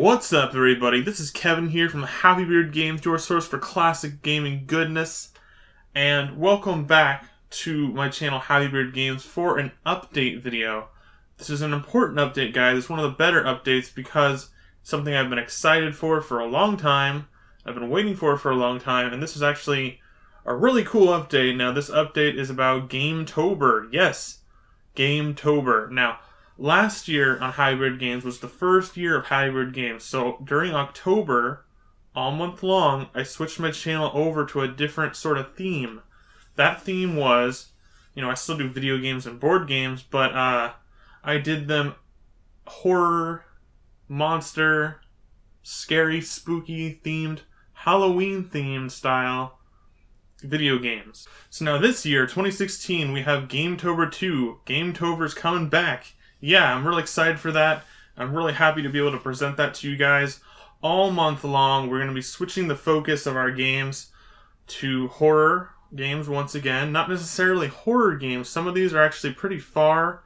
What's up, everybody? This is Kevin here from Happy Beard Games, your source for classic gaming goodness. And welcome back to my channel, Happy Beard Games, for an update video. This is an important update, guys. It's one of the better updates because it's something I've been excited for a long time. I've been waiting for a long time, and this is actually a really cool update. Now, this update is about GAMETOBER. Yes, GAMETOBER. Now, last year on Hybrid Games was the first year of Hybrid Games, so during October, all month long, I switched my channel over to a different sort of theme. That theme was, I still do video games and board games, but I did them horror, monster, scary, spooky themed, Halloween themed style video games. So now this year, 2016, we have GAMETOBER 2. GAMETOBER's coming back. Yeah, I'm really excited for that. I'm really happy to be able to present that to you guys. All month long, we're going to be switching the focus of our games to horror games once again. Not necessarily horror games. Some of these are actually pretty far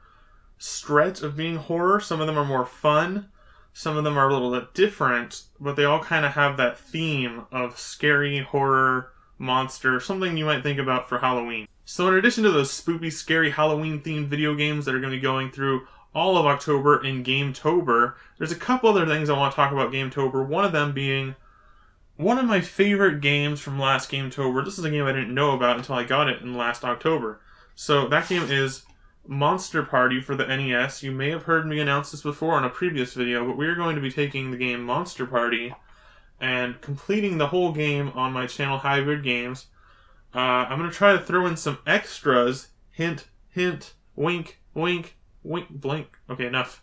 stretch of being horror. Some of them are more fun. Some of them are a little bit different, but they all kind of have that theme of scary, horror, monster, something you might think about for Halloween. So in addition to those spooky, scary, Halloween-themed video games that are going to be going through all of October in GAMETOBER, there's a couple other things I want to talk about GAMETOBER, one of them being one of my favorite games from last GAMETOBER. This is a game I didn't know about until I got it in last October. So that game is Monster Party for the NES. You may have heard me announce this before in a previous video, but we are going to be taking the game Monster Party and completing the whole game on my channel, Hybrid Games. I'm going to try to throw in some extras. Hint, hint, wink, wink, wink, blink. Okay, enough.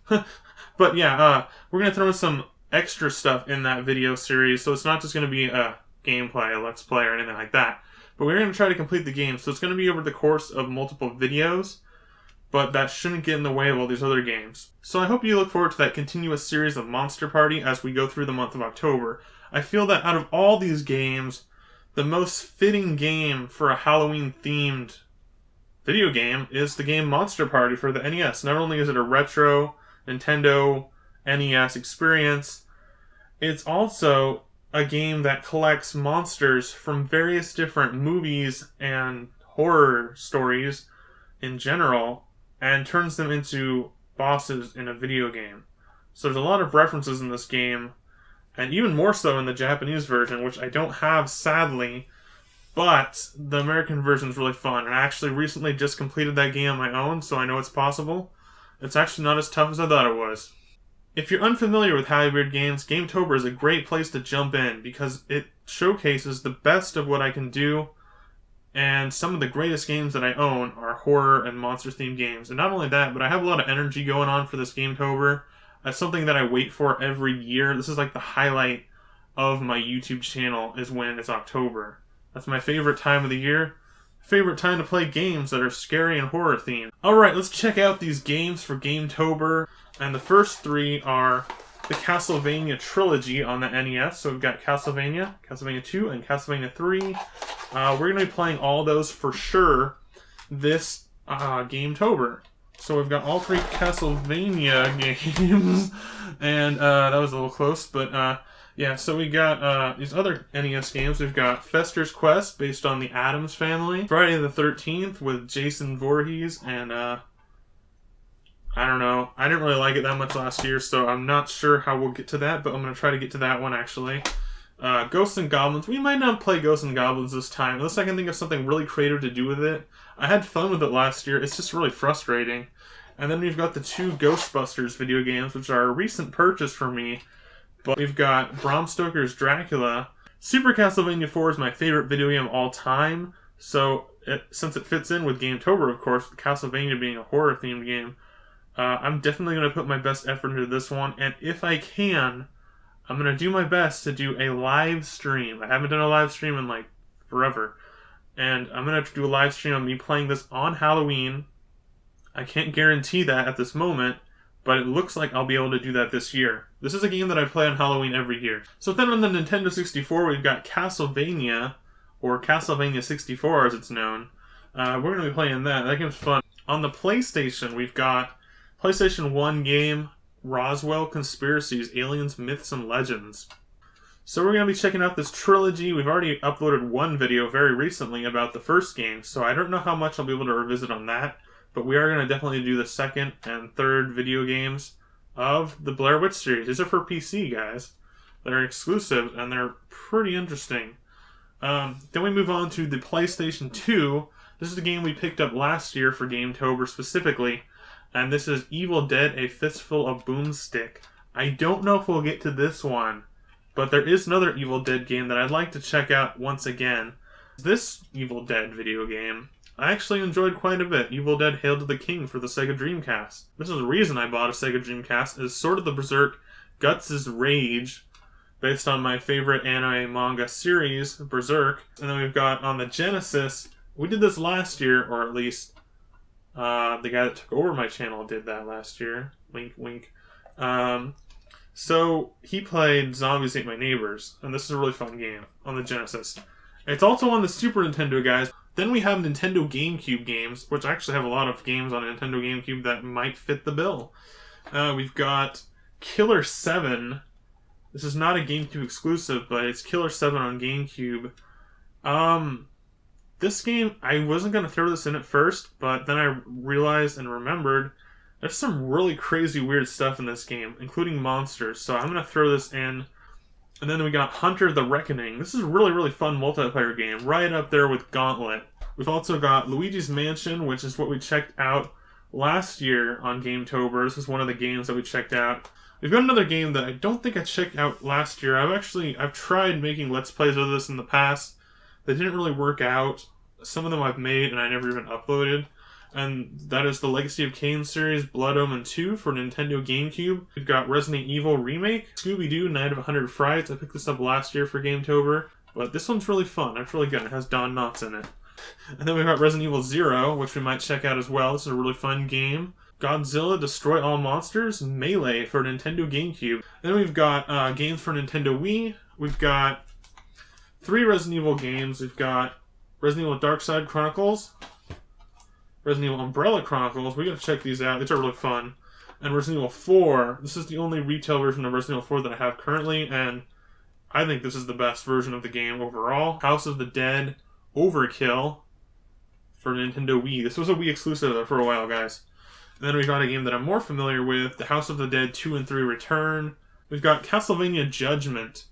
But yeah, we're going to throw in some extra stuff in that video series, so it's not just going to be a gameplay, a let's play, or anything like that. But we're going to try to complete the game, so it's going to be over the course of multiple videos, but that shouldn't get in the way of all these other games. So I hope you look forward to that continuous series of Monster Party as we go through the month of October. I feel that out of all these games, the most fitting game for a Halloween-themed video game is the game Monster Party for the NES. Not only is it a retro Nintendo NES experience, it's also a game that collects monsters from various different movies and horror stories in general and turns them into bosses in a video game. So there's a lot of references in this game, and even more so in the Japanese version, which I don't have, sadly, but the American version is really fun. And I actually recently just completed that game on my own, so I know it's possible. It's actually not as tough as I thought it was. If you're unfamiliar with Hybrid Games, GAMETOBER is a great place to jump in because it showcases the best of what I can do, and some of the greatest games that I own are horror and monster-themed games. And not only that, but I have a lot of energy going on for this GAMETOBER. That's something that I wait for every year. This is like the highlight of my YouTube channel is when it's October. That's my favorite time of the year. Favorite time to play games that are scary and horror themed. Alright, let's check out these games for GAMETOBER. And the first three are the Castlevania trilogy on the NES. So we've got Castlevania, Castlevania 2, and Castlevania 3. We're going to be playing all those for sure this GAMETOBER. So we've got all three Castlevania games, and that was a little close, but yeah, so we got these other NES games. We've got Fester's Quest, based on the Addams Family, Friday the 13th with Jason Voorhees, and I don't know, I didn't really like it that much last year, so I'm not sure how we'll get to that, but I'm going to try to get to that one, actually. Ghosts and Goblins. We might not play Ghosts and Goblins this time, unless I can think of something really creative to do with it. I had fun with it last year, it's just really frustrating. And then we've got the two Ghostbusters video games, which are a recent purchase for me. But we've got Bram Stoker's Dracula. Super Castlevania 4 is my favorite video game of all time, so since it fits in with GAMETOBER, of course, with Castlevania being a horror-themed game, I'm definitely going to put my best effort into this one, and if I can, I'm going to do my best to do a live stream. I haven't done a live stream in, like, forever. And I'm going to do a live stream of me playing this on Halloween. I can't guarantee that at this moment, but it looks like I'll be able to do that this year. This is a game that I play on Halloween every year. So then on the Nintendo 64, we've got Castlevania, or Castlevania 64 as it's known. We're going to be playing that. That game's fun. On the PlayStation, we've got PlayStation 1 game Roswell Conspiracies, Aliens, Myths, and Legends. So we're going to be checking out this trilogy. We've already uploaded one video very recently about the first game, so I don't know how much I'll be able to revisit on that, but we are going to definitely do the second and third video games of the Blair Witch series. These are for PC, guys. They're exclusive, and they're pretty interesting. Then we move on to the PlayStation 2. This is the game we picked up last year for GameTober specifically, and this is Evil Dead: A Fistful of Boomstick. I don't know if we'll get to this one, but there is another Evil Dead game that I'd like to check out once again. This Evil Dead video game, I actually enjoyed quite a bit. Evil Dead: Hail to the King for the Sega Dreamcast. This is the reason I bought a Sega Dreamcast, is sort of the Berserk Guts' Rage, based on my favorite anime manga series, Berserk. And then we've got on the Genesis, we did this last year, or at least the guy that took over my channel did that last year. Wink, wink. So he played Zombies Ate My Neighbors, and this is a really fun game on the Genesis. It's also on the Super Nintendo, guys. Then we have Nintendo GameCube games, which I actually have a lot of games on Nintendo GameCube that might fit the bill. We've got Killer 7. This is not a GameCube exclusive, but it's Killer 7 on GameCube. This game, I wasn't going to throw this in at first, but then I realized and remembered there's some really crazy weird stuff in this game, including monsters, so I'm going to throw this in. And then we got Hunter the Reckoning. This is a really, really fun multiplayer game, right up there with Gauntlet. We've also got Luigi's Mansion, which is what we checked out last year on GameTober. This is one of the games that we checked out. We've got another game that I don't think I checked out last year. I've tried making Let's Plays of this in the past. They didn't really work out. Some of them I've made and I never even uploaded. And that is the Legacy of Kain series, Blood Omen 2 for Nintendo GameCube. We've got Resident Evil Remake, Scooby-Doo, Night of 100 Frights. I picked this up last year for GameTober. But this one's really fun. It's really good. It has Don Knotts in it. And then we've got Resident Evil Zero, which we might check out as well. This is a really fun game. Godzilla Destroy All Monsters, Melee for Nintendo GameCube. Then we've got games for Nintendo Wii. We've got 3 Resident Evil games. We've got Resident Evil Dark Side Chronicles, Resident Evil Umbrella Chronicles. We gotta check these out. These are really fun. And Resident Evil 4. This is the only retail version of Resident Evil 4 that I have currently, and I think this is the best version of the game overall. House of the Dead Overkill for Nintendo Wii. This was a Wii exclusive for a while, guys. And then we've got a game that I'm more familiar with, The House of the Dead 2 and 3 Return. We've got Castlevania Judgment.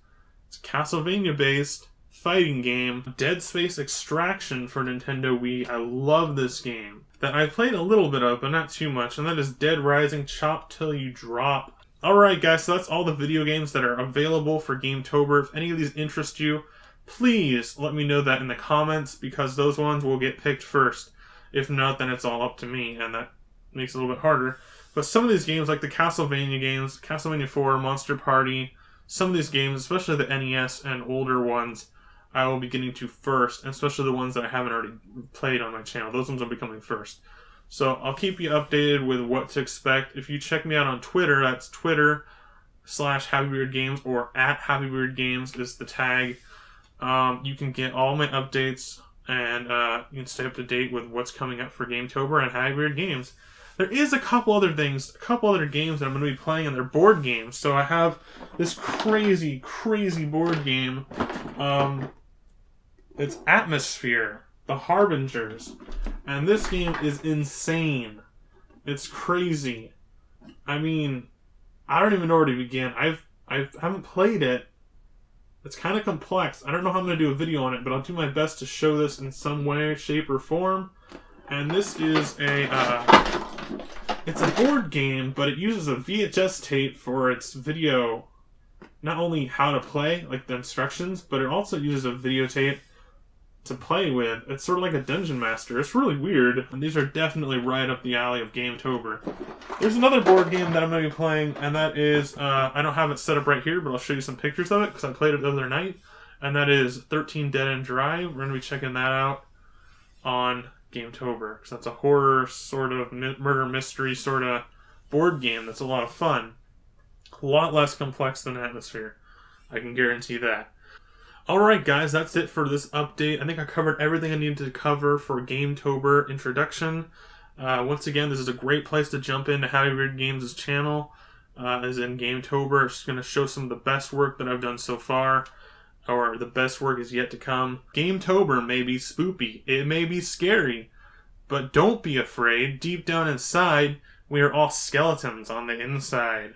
It's a Castlevania-based fighting game. Dead Space Extraction for Nintendo Wii. I love this game. That I played a little bit of, but not too much. And that is Dead Rising Chop Till You Drop. Alright guys, so that's all the video games that are available for GameTober. If any of these interest you, please let me know that in the comments, because those ones will get picked first. If not, then it's all up to me, and that makes it a little bit harder. But some of these games, like the Castlevania games, Castlevania 4, Monster Party, some of these games, especially the NES and older ones, I will be getting to first, and especially the ones that I haven't already played on my channel. Those ones will be coming first. So I'll keep you updated with what to expect. If you check me out on Twitter, that's Twitter/HappyBeardGames, or @HappyBeardGames is the tag. You can get all my updates, and you can stay up to date with what's coming up for GameTober and Happy Beard Games. There is a couple other things, a couple other games that I'm going to be playing, and they're board games. So I have this crazy, crazy board game. It's Atmosphere, The Harbingers. And this game is insane. It's crazy. I mean, I don't even know where to begin. I haven't played it. It's kind of complex. I don't know how I'm going to do a video on it, but I'll do my best to show this in some way, shape, or form. And this is it's a board game, but it uses a VHS tape for its video. Not only how to play, like the instructions, but it also uses a videotape to play with. It's sort of like a Dungeon Master. It's really weird, and these are definitely right up the alley of GameTober. There's another board game that I'm going to be playing, and that is, I don't have it set up right here, but I'll show you some pictures of it, because I played it the other night, and that is 13 Dead End Drive. We're going to be checking that out on GameTober, because that's a horror, sort of murder mystery sort of board game that's a lot of fun. A lot less complex than Atmosphere. I can guarantee that. Alright guys, that's it for this update. I think I covered everything I needed to cover for GameTober introduction. Once again, this is a great place to jump into Happy Beard Games' channel. as in GameTober. It's going to show some of the best work that I've done so far, or the best work is yet to come. GameTober may be spoopy, it may be scary, but don't be afraid. Deep down inside, we are all skeletons on the inside.